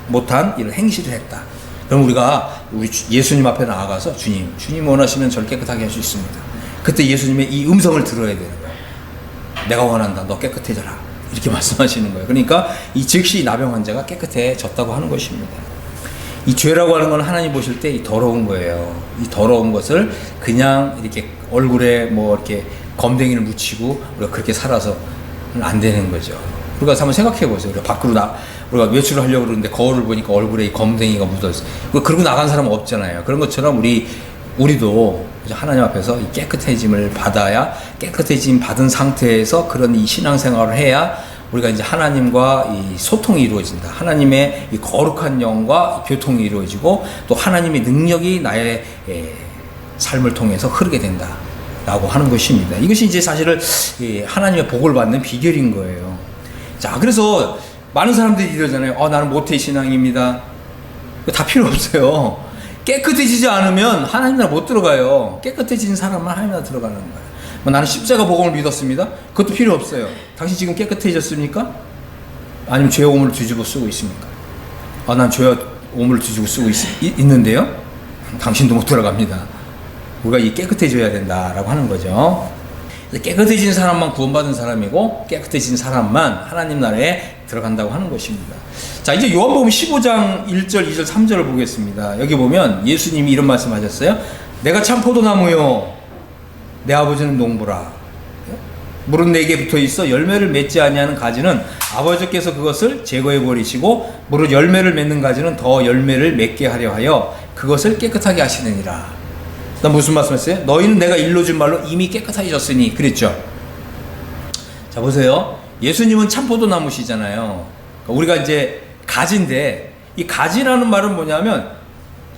못한 이런 행실을 했다. 그럼 우리가 예수님 앞에 나아가서 주님 원하시면 저를 깨끗하게 할 수 있습니다. 그때 예수님의 이 음성을 들어야 되는 거예요. 내가 원한다. 너 깨끗해져라. 이렇게 말씀하시는 거예요. 그러니까 이 즉시 나병 환자가 깨끗해졌다고 하는 것입니다. 이 죄라고 하는 건 하나님 보실 때 이 더러운 거예요. 이 더러운 것을 그냥 이렇게 얼굴에 뭐 이렇게 검댕이를 묻히고 우리가 그렇게 살아서는 안 되는 거죠. 우리가 한번 생각해 보세요. 우리가 밖으로 우리가 외출을 하려고 그러는데 거울을 보니까 얼굴에 이 검댕이가 묻어있어요. 그러고 나간 사람은 없잖아요. 그런 것처럼 우리도 하나님 앞에서 이 깨끗해짐을 받아야, 깨끗해짐 받은 상태에서 그런 이 신앙생활을 해야 우리가 이제 하나님과 이 소통이 이루어진다. 하나님의 이 거룩한 영과 교통이 이루어지고 또 하나님의 능력이 나의 삶을 통해서 흐르게 된다라고 하는 것입니다. 이것이 이제 사실은 하나님의 복을 받는 비결인 거예요. 자, 그래서 많은 사람들이 이러잖아요. 나는 모태신앙입니다. 다 필요 없어요. 깨끗해지지 않으면 하나님 나라 못 들어가요. 깨끗해진 사람만 하나님 나라 들어가는 거예요. 나는 십자가 복음을 믿었습니다. 그것도 필요 없어요. 당신 지금 깨끗해졌습니까? 아니면 죄의 오물을 뒤집어 쓰고 있습니까? 난 죄의 오물을 뒤집어 쓰고 있는데요. 당신도 못 들어갑니다. 우리가 이 깨끗해져야 된다라고 하는 거죠. 깨끗해진 사람만 구원받은 사람이고 깨끗해진 사람만 하나님 나라에 들어간다고 하는 것입니다. 자, 이제 요한복음 15장 1절, 2절, 3절을 보겠습니다. 여기 보면 예수님이 이런 말씀 하셨어요. 내가 참 포도나무요 내 아버지는 농부라. 물은 내게 붙어 있어 열매를 맺지 아니하는 가지는 아버지께서 그것을 제거해 버리시고 무릇 열매를 맺는 가지는 더 열매를 맺게 하려 하여 그것을 깨끗하게 하시느니라. 나 무슨 말씀했어요? 너희는 내가 일러준 말로 이미 깨끗해졌으니 그랬죠. 자, 보세요. 예수님은 참포도나무시잖아요. 우리가 이제 가지인데 이 가지라는 말은 뭐냐면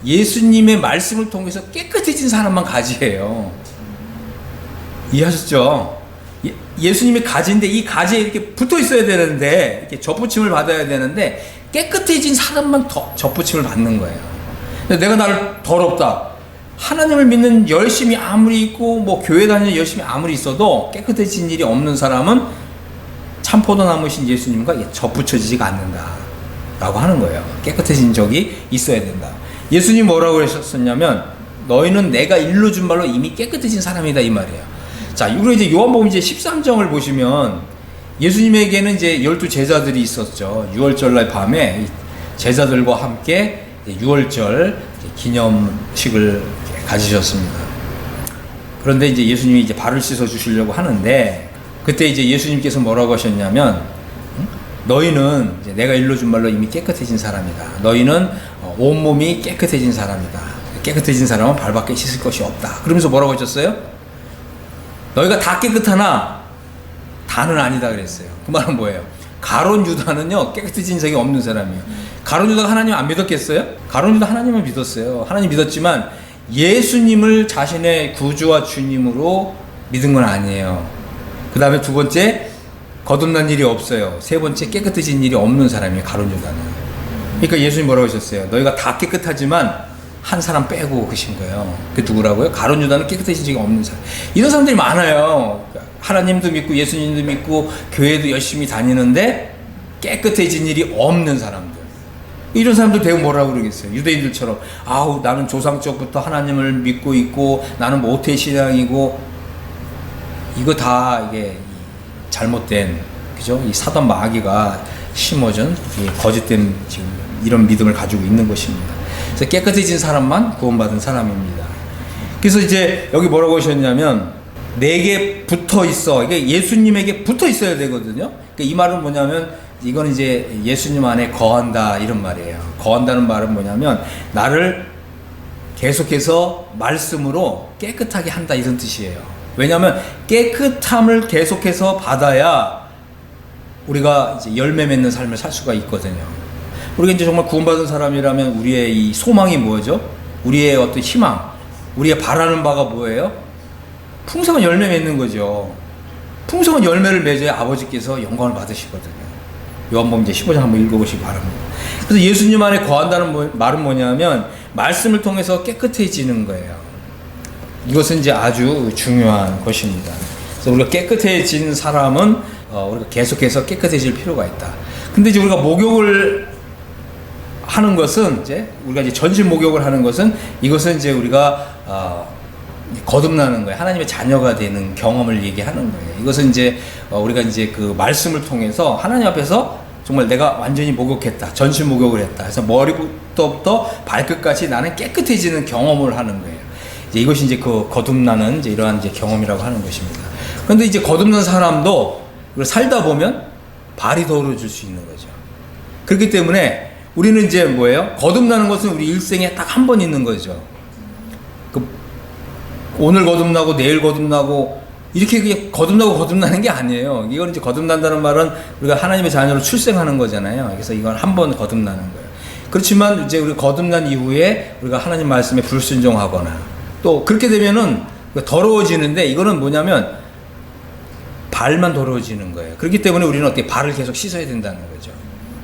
예수님의 말씀을 통해서 깨끗해진 사람만 가지예요. 이해하셨죠? 예수님의 가지인데 이 가지에 이렇게 붙어 있어야 되는데 이렇게 접붙임을 받아야 되는데 깨끗해진 사람만 더 접붙임을 받는 거예요. 내가 나를 더럽다. 하나님을 믿는 열심히 아무리 있고 뭐 교회 다니는 열심히 아무리 있어도 깨끗해진 일이 없는 사람은 참포도나무신 예수님과 접붙여지지가 않는다 라고 하는 거예요. 깨끗해진 적이 있어야 된다. 예수님 뭐라고 하셨었냐면 너희는 내가 일러준 말로 이미 깨끗해진 사람이다 이 말이에요. 자, 그리고 이제 요한복음 이제 13장을 보시면 예수님에게는 이제 12제자들이 있었죠. 6월절날 밤에 제자들과 함께 6월절 기념식을 가지셨습니다. 그런데 이제 예수님이 이제 발을 씻어 주시려고 하는데 그때 이제 예수님께서 뭐라고 하셨냐면 너희는 이제 내가 일러준 말로 이미 깨끗해진 사람이다. 너희는 온몸이 깨끗해진 사람이다. 깨끗해진 사람은 발밖에 씻을 것이 없다. 그러면서 뭐라고 하셨어요? 너희가 다 깨끗하나 다는 아니다 그랬어요. 그 말은 뭐예요? 가룟 유다는요 깨끗해진 적이 없는 사람이에요. 가룟 유다가 하나님 안 믿었겠어요? 가룟 유다 하나님을 믿었어요. 하나님 믿었지만 예수님을 자신의 구주와 주님으로 믿은 건 아니에요. 그 다음에 두 번째 거듭난 일이 없어요. 세 번째 깨끗해진 일이 없는 사람이에요. 가룟 유다는. 그러니까 예수님 뭐라고 하셨어요? 너희가 다 깨끗하지만 한 사람 빼고 계신 거예요. 그게 누구라고요? 가룟 유다는 깨끗해진 적이 없는 사람. 이런 사람들이 많아요. 하나님도 믿고 예수님도 믿고 교회도 열심히 다니는데 깨끗해진 일이 없는 사람들. 이런 사람들 대부분 뭐라고 그러겠어요? 유대인들처럼 아우 나는 조상적부터 하나님을 믿고 있고 나는 모태신앙이고 이거 다 이게 잘못된 그죠? 이 사단 마귀가 심어준 거짓된 지금 이런 믿음을 가지고 있는 것입니다. 그래서 깨끗해진 사람만 구원받은 사람입니다. 그래서 이제 여기 뭐라고 하셨냐면 내게 붙어 있어. 이게 예수님에게 붙어 있어야 되거든요. 그러니까 이 말은 뭐냐면 이건 이제 예수님 안에 거한다 이런 말이에요. 거한다는 말은 뭐냐면 나를 계속해서 말씀으로 깨끗하게 한다 이런 뜻이에요. 왜냐하면 깨끗함을 계속해서 받아야 우리가 이제 열매 맺는 삶을 살 수가 있거든요. 우리가 이제 정말 구원받은 사람이라면 우리의 이 소망이 뭐죠? 우리의 어떤 희망, 우리의 바라는 바가 뭐예요? 풍성한 열매 맺는 거죠. 풍성한 열매를 맺어야 아버지께서 영광을 받으시거든요. 요한복음 이제 15장 한번 읽어보시기 바랍니다. 그래서 예수님 안에 거한다는 말은 뭐냐면 말씀을 통해서 깨끗해지는 거예요. 이것은 이제 아주 중요한 것입니다. 그래서 우리가 깨끗해진 사람은 우리가 계속해서 깨끗해질 필요가 있다. 근데 이제 우리가 목욕을 하는 것은 우리가 이제 전신 목욕을 하는 것은 이것은 이제 우리가 거듭나는 거예요. 하나님의 자녀가 되는 경험을 얘기하는 거예요. 이것은 이제 우리가 이제 그 말씀을 통해서 하나님 앞에서 정말 내가 완전히 목욕했다. 전신 목욕을 했다. 그래서 머리부터 발끝까지 나는 깨끗해지는 경험을 하는 거예요. 이제 이것이 이제 그 거듭나는 이제 이러한 이제 경험이라고 하는 것입니다. 그런데 이제 거듭난 사람도 살다 보면 발이 더러워질 수 있는 거죠. 그렇기 때문에 우리는 이제 뭐예요? 거듭나는 것은 우리 일생에 딱 한 번 있는 거죠. 오늘 거듭나고 내일 거듭나고 이렇게 그냥 거듭나는 게 아니에요. 이건 이제 거듭난다는 말은 우리가 하나님의 자녀로 출생하는 거잖아요. 그래서 이건 한 번 거듭나는 거예요. 그렇지만 이제 우리 거듭난 이후에 우리가 하나님 말씀에 불순종하거나 또 그렇게 되면은 더러워지는데 이거는 뭐냐면 발만 더러워지는 거예요. 그렇기 때문에 우리는 어떻게 발을 계속 씻어야 된다는 거죠.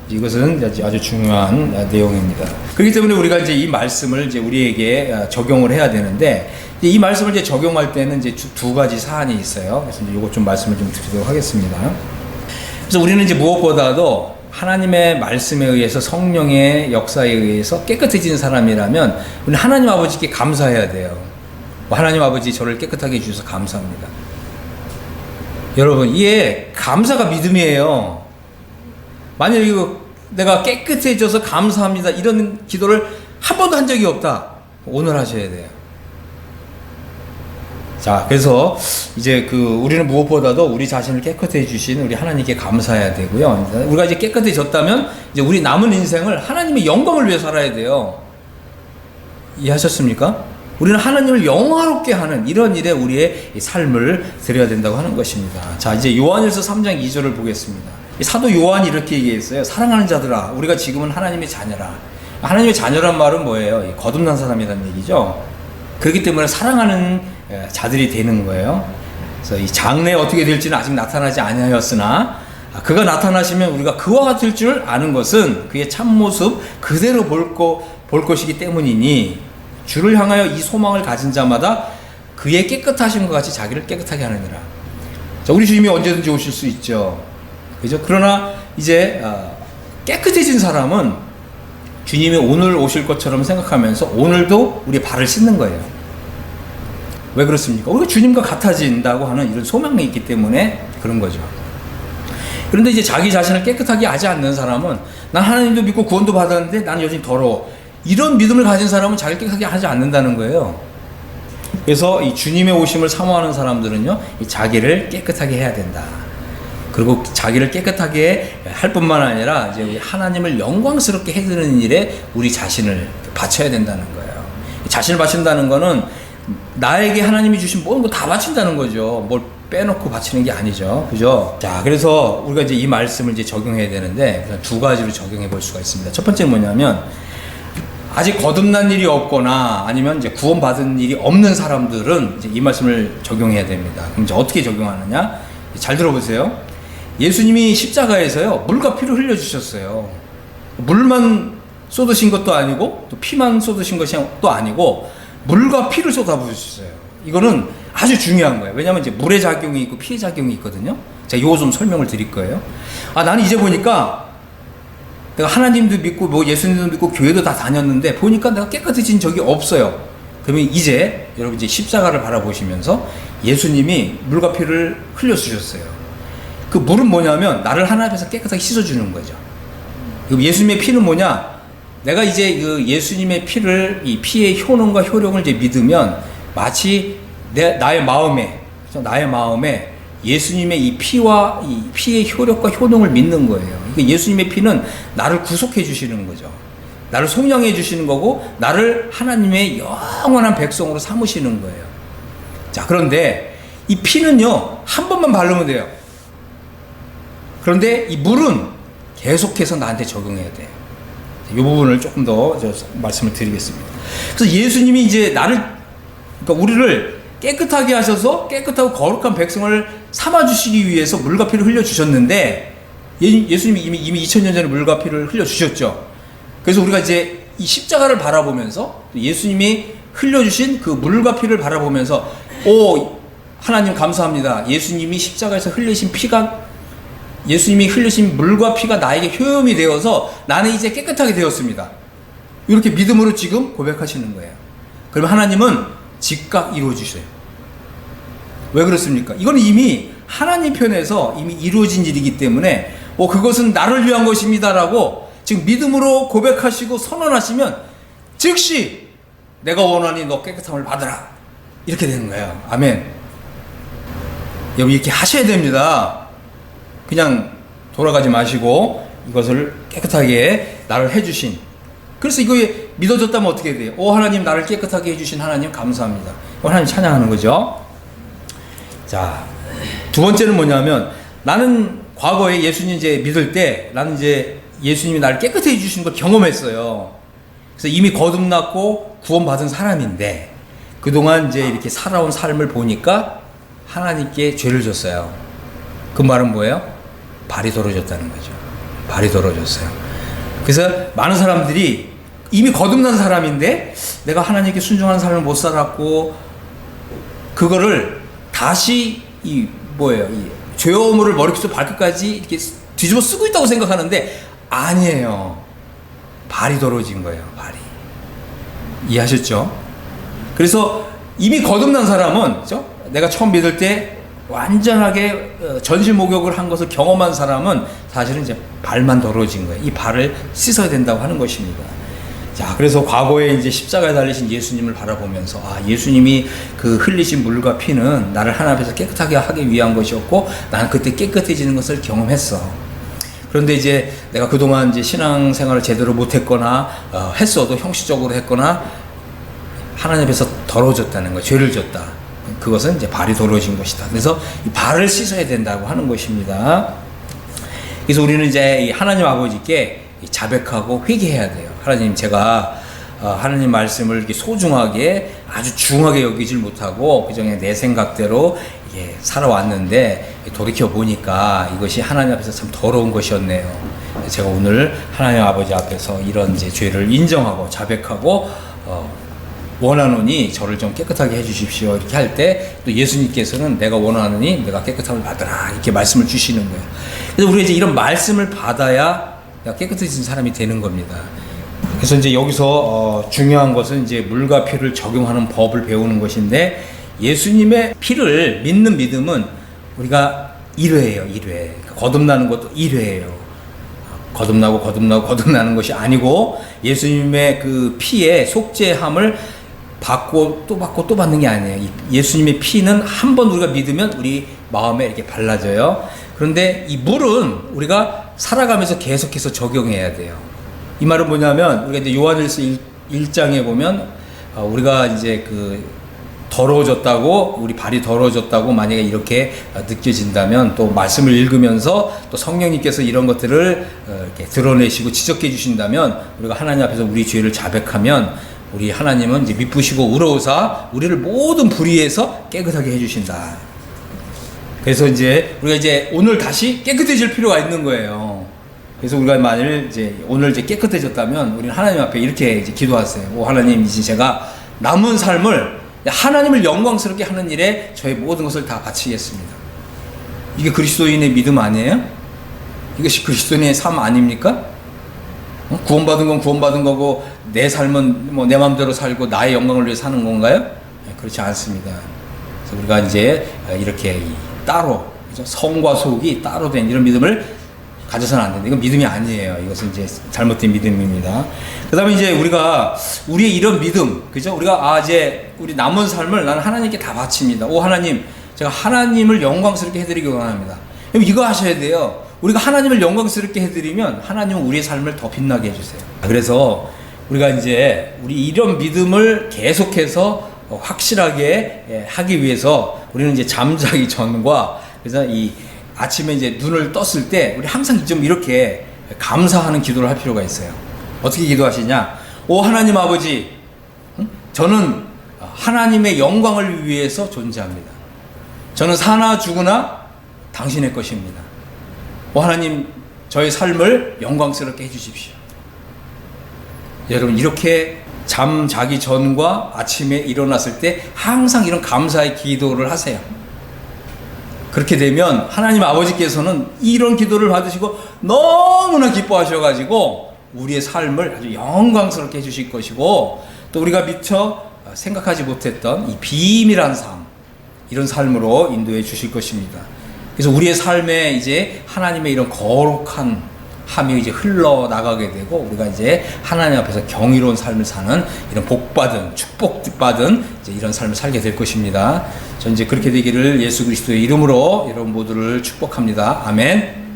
이것은 아주 중요한 내용입니다. 그렇기 때문에 우리가 이제 이 말씀을 이제 우리에게 적용을 해야 되는데 이 말씀을 이제 적용할 때는 이제 두 가지 사안이 있어요. 그래서 이제 이것 좀 말씀을 좀 드리도록 하겠습니다. 그래서 우리는 이제 무엇보다도 하나님의 말씀에 의해서 성령의 역사에 의해서 깨끗해진 사람이라면 우리는 하나님 아버지께 감사해야 돼요. 하나님 아버지 저를 깨끗하게 해주셔서 감사합니다. 여러분 이게 감사가 믿음이에요. 만약에 이거 내가 깨끗해져서 감사합니다 이런 기도를 한 번도 한 적이 없다. 오늘 하셔야 돼요. 자, 그래서 이제 우리는 무엇보다도 우리 자신을 깨끗해 주신 우리 하나님께 감사해야 되고요. 우리가 이제 깨끗해졌다면 이제 우리 남은 인생을 하나님의 영광을 위해 살아야 돼요. 이해하셨습니까? 우리는 하나님을 영화롭게 하는 이런 일에 우리의 삶을 드려야 된다고 하는 것입니다. 자, 이제 요한일서 3장 2절을 보겠습니다. 사도 요한이 이렇게 얘기했어요. 사랑하는 자들아, 우리가 지금은 하나님의 자녀라. 하나님의 자녀란 말은 뭐예요? 거듭난 사람이라는 얘기죠. 그렇기 때문에 사랑하는 자들이 되는 거예요. 그래서 이 장래에 어떻게 될지는 아직 나타나지 아니하였으나 그가 나타나시면 우리가 그와 같을 줄 아는 것은 그의 참모습 그대로 볼 것이기 때문이니 주를 향하여 이 소망을 가진 자마다 그의 깨끗하심과 같이 자기를 깨끗하게 하느니라. 자, 우리 주님이 언제든지 오실 수 있죠. 그죠? 그러나 이제 깨끗해진 사람은 주님이 오늘 오실 것처럼 생각하면서 오늘도 우리 발을 씻는 거예요. 왜 그렇습니까? 우리가 주님과 같아진다고 하는 이런 소망이 있기 때문에 그런 거죠. 그런데 이제 자기 자신을 깨끗하게 하지 않는 사람은 난 하나님도 믿고 구원도 받았는데 나는 여전히 더러워. 이런 믿음을 가진 사람은 자기를 깨끗하게 하지 않는다는 거예요. 그래서 이 주님의 오심을 사모하는 사람들은요, 이 자기를 깨끗하게 해야 된다. 그리고 자기를 깨끗하게 할 뿐만 아니라 이제 우리 하나님을 영광스럽게 해드리는 일에 우리 자신을 바쳐야 된다는 거예요. 자신을 바친다는 거는 나에게 하나님이 주신 모든 거 다 바친다는 거죠. 뭘 빼놓고 바치는 게 아니죠. 그죠? 자, 그래서 우리가 이제 이 말씀을 이제 적용해야 되는데 두 가지로 적용해 볼 수가 있습니다. 첫 번째는 뭐냐면 아직 거듭난 일이 없거나 아니면 이제 구원받은 일이 없는 사람들은 이제 이 말씀을 적용해야 됩니다. 그럼 이제 어떻게 적용하느냐? 잘 들어보세요. 예수님이 십자가에서요, 물과 피를 흘려주셨어요. 물만 쏟으신 것도 아니고, 또 피만 쏟으신 것이 또 아니고, 물과 피를 쏟아부으셨어요. 이거는 아주 중요한 거예요. 왜냐하면 이제 물의 작용이 있고 피의 작용이 있거든요. 제가 이거 좀 설명을 드릴 거예요. 나는 이제 보니까 내가 하나님도 믿고, 뭐 예수님도 믿고, 교회도 다 다녔는데, 보니까 내가 깨끗해진 적이 없어요. 그러면 이제, 여러분 이제 십자가를 바라보시면서 예수님이 물과 피를 흘려주셨어요. 그 물은 뭐냐면 나를 하나님 앞에서 깨끗하게 씻어주는 거죠. 예수님의 피는 뭐냐? 내가 이제 그 예수님의 피를, 이 피의 효능과 효력을 이제 믿으면 마치 나의 마음에 예수님의 이 피와 이 피의 효력과 효능을 믿는 거예요. 예수님의 피는 나를 구속해 주시는 거죠. 나를 속량해 주시는 거고 나를 하나님의 영원한 백성으로 삼으시는 거예요. 자, 그런데 이 피는요, 한 번만 바르면 돼요. 그런데 이 물은 계속해서 나한테 적용해야 돼요. 이 부분을 조금 더 말씀을 드리겠습니다. 그래서 예수님이 이제 그러니까 우리를 깨끗하게 하셔서 깨끗하고 거룩한 백성을 삼아주시기 위해서 물과 피를 흘려주셨는데, 예수님이 이미 2000년 전에 물과 피를 흘려주셨죠. 그래서 우리가 이제 이 십자가를 바라보면서 예수님이 흘려주신 그 물과 피를 바라보면서, 하나님 감사합니다. 예수님이 십자가에서 흘리신 피가, 예수님이 흘리신 물과 피가 나에게 효염이 되어서 나는 이제 깨끗하게 되었습니다. 이렇게 믿음으로 지금 고백하시는 거예요. 그러면 하나님은 즉각 이루어주셔요. 왜 그렇습니까? 이건 이미 하나님 편에서 이미 이루어진 일이기 때문에 그것은 나를 위한 것입니다라고 지금 믿음으로 고백하시고 선언하시면 즉시 내가 원하니 너 깨끗함을 받으라, 이렇게 되는 거예요. 아멘. 여러분 이렇게 하셔야 됩니다. 그냥 돌아가지 마시고 이것을 깨끗하게 나를 해주신, 그래서 이거에 믿어졌다면 어떻게 돼요? 오 하나님, 나를 깨끗하게 해주신 하나님 감사합니다. 하나님 찬양하는 거죠. 자, 두 번째는 뭐냐면, 나는 과거에 예수님 이제 믿을 때 나는 이제 예수님이 나를 깨끗해 해주신 걸 경험했어요. 그래서 이미 거듭났고 구원받은 사람인데 그동안 이제 이렇게 살아온 삶을 보니까 하나님께 죄를 졌어요. 그 말은 뭐예요? 발이 더러워졌다는 거죠. 발이 더러워졌어요. 그래서 많은 사람들이 이미 거듭난 사람인데 내가 하나님께 순종하는 삶을 못 살았고, 그거를 다시 이 죄어물을 머리부터 발끝까지 이렇게 뒤집어 쓰고 있다고 생각하는데 아니에요. 발이 더러워진 거예요. 발이. 이해하셨죠? 그래서 이미 거듭난 사람은, 그렇죠? 내가 처음 믿을 때 완전하게 전신 목욕을 한 것을 경험한 사람은 사실은 이제 발만 더러워진 거예요. 이 발을 씻어야 된다고 하는 것입니다. 자, 그래서 과거에 이제 십자가에 달리신 예수님을 바라보면서, 아, 예수님이 그 흘리신 물과 피는 나를 하나님 앞에서 깨끗하게 하기 위한 것이었고, 나는 그때 깨끗해지는 것을 경험했어. 그런데 이제 내가 그동안 이제 신앙생활을 제대로 못했거나, 했어도 형식적으로 했거나, 하나님 앞에서 더러워졌다는 거예요. 죄를 졌다. 그것은 이제 발이 더러워진 것이다. 그래서 이 발을 씻어야 된다고 하는 것입니다. 그래서 우리는 이제 하나님 아버지께 자백하고 회개해야 돼요. 하나님, 제가 하나님 말씀을 이렇게 소중하게, 아주 중하게 여기질 못하고 그중에 내 생각대로 살아왔는데 돌이켜 보니까 이것이 하나님 앞에서 참 더러운 것이었네요. 제가 오늘 하나님 아버지 앞에서 이런 이제 죄를 인정하고 자백하고 원하노니 저를 좀 깨끗하게 해주십시오. 이렇게 할 때 또 예수님께서는 내가 원하노니 내가 깨끗함을 받으라, 이렇게 말씀을 주시는 거예요. 그래서 우리가 이제 이런 말씀을 받아야 내가 깨끗해진 사람이 되는 겁니다. 그래서 이제 여기서 중요한 것은 이제 물과 피를 적용하는 법을 배우는 것인데, 예수님의 피를 믿는 믿음은 우리가 1회예요. 1회. 거듭나는 것도 1회예요. 거듭나는 것이 아니고, 예수님의 그 피의 속죄함을 받고 또 받고 또 받는 게 아니에요. 예수님의 피는 한 번 우리가 믿으면 우리 마음에 이렇게 발라져요. 그런데 이 물은 우리가 살아가면서 계속해서 적용해야 돼요. 이 말은 뭐냐면, 우리가 이제 요한일서 1장에 보면 우리가 이제 그 더러워졌다고, 우리 발이 더러워졌다고 만약에 이렇게 느껴진다면, 또 말씀을 읽으면서 또 성령님께서 이런 것들을 이렇게 드러내시고 지적해 주신다면, 우리가 하나님 앞에서 우리 죄를 자백하면 우리 하나님은 이제 미쁘시고 의로우사 우리를 모든 불의에서 깨끗하게 해주신다. 그래서 이제 우리가 이제 오늘 다시 깨끗해질 필요가 있는 거예요. 그래서 우리가 만일 이제 오늘 이제 깨끗해졌다면 우리는 하나님 앞에 이렇게 이제 기도하세요. 오 하나님, 이제 제가 남은 삶을 하나님을 영광스럽게 하는 일에 저의 모든 것을 다 바치겠습니다. 이게 그리스도인의 믿음 아니에요? 이것이 그리스도인의 삶 아닙니까? 구원받은 건 구원받은 거고, 내 삶은 뭐 내 마음대로 살고 나의 영광을 위해 사는 건가요? 그렇지 않습니다. 그래서 우리가 이제 이렇게 따로, 성과 속이 따로 된 이런 믿음을 가져서는 안 된다. 이건 믿음이 아니에요. 이것은 이제 잘못된 믿음입니다. 그 다음에 이제 우리가, 우리의 이런 믿음, 그죠? 우리가, 이제 우리 남은 삶을 나는 하나님께 다 바칩니다. 오, 하나님, 제가 하나님을 영광스럽게 해드리기 원합니다. 그럼 이거 하셔야 돼요. 우리가 하나님을 영광스럽게 해드리면 하나님은 우리의 삶을 더 빛나게 해주세요. 그래서 우리가 이제 우리 이런 믿음을 계속해서 확실하게 하기 위해서 우리는 이제 잠자기 전과, 그래서 이 아침에 이제 눈을 떴을 때 우리 항상 좀 이렇게 감사하는 기도를 할 필요가 있어요. 어떻게 기도하시냐? 오 하나님 아버지, 저는 하나님의 영광을 위해서 존재합니다. 저는 사나 죽으나 당신의 것입니다. 오 하나님, 저의 삶을 영광스럽게 해주십시오. 여러분, 이렇게 잠자기 전과 아침에 일어났을 때 항상 이런 감사의 기도를 하세요. 그렇게 되면 하나님 아버지께서는 이런 기도를 받으시고 너무나 기뻐하셔가지고 우리의 삶을 아주 영광스럽게 해주실 것이고, 또 우리가 미처 생각하지 못했던 이 비밀한 삶, 이런 삶으로 인도해 주실 것입니다. 그래서 우리의 삶에 이제 하나님의 이런 거룩한 함이 이제 흘러 나가게 되고 우리가 이제 하나님 앞에서 경이로운 삶을 사는 이런 복받은 축복받은 이제 이런 삶을 살게 될 것입니다. 전 이제 그렇게 되기를 예수 그리스도의 이름으로 여러분 모두를 축복합니다. 아멘.